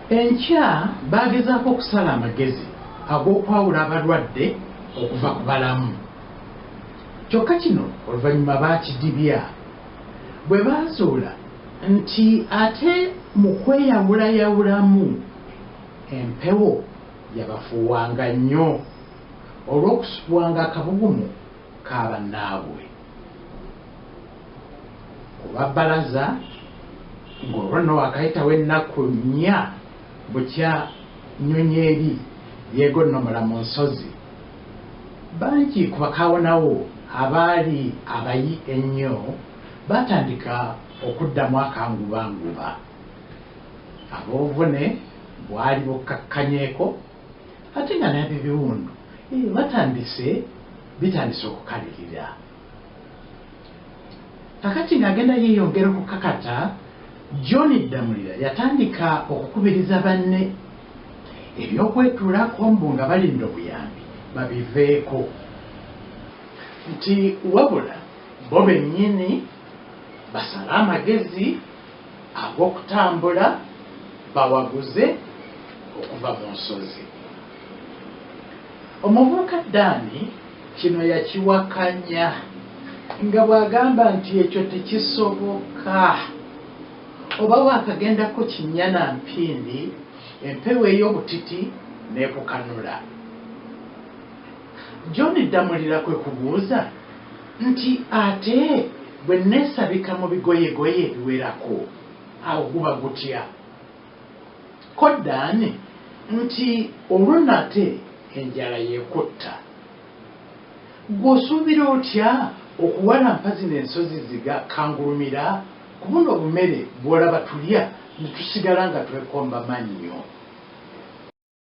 Enkya bagezaako okusala amagezi ag'okwawula abalwadde okuva ku balamu. Kyokka kino oluvannyuma baakidibya bwe baazuula nti ate mu kweyawulayawulamu empewo yabafuuwanga nnyo olw'okusubwanga akabugumu ka bannaabwe. Ku babbalaza ng'olwo nno wakayitawo ennaku 4 bukya nnyonyi eri yeegonnomola mu nsozi. Bangi ku bakaawonawo abaali abayi ennyo batandika okuddamu akangubanguba. Ab'obuvune bwali bukkakkanyeeko ate nga n'ab'ebiwundu bitandise okukalirira. Kakati ng'agenda yeeyongera okukakata, Eng.Dr.JohnKayima yatandika okukubiriza banne ebyokwetuulako mbu nga balinda obuyambi babiveeko, nti wabula bo bennyini basale amagezi ag'okutambula bawaguze okuva mu nsozi. Omuvubuka Ddaani kino yakiwakanya nga bw'agamba nti ekyo tekisoboka. Oba waakagendako kinnyana mpindi empewo ey'obutiti n'ekukanula. Eng.Dr.JohnKayima kwe kubuuza nti ate bwe neesabika mu bigoyegoye ebiwerako awo guba gutya? Ko Ddaani nti olwo nate enjala yeekutta. Gw'osuubira otya okuwalampa zino ensozi zigakangulumira ku buno obumere bw'olaba tulya ne tusigala nga twekomba mannyo?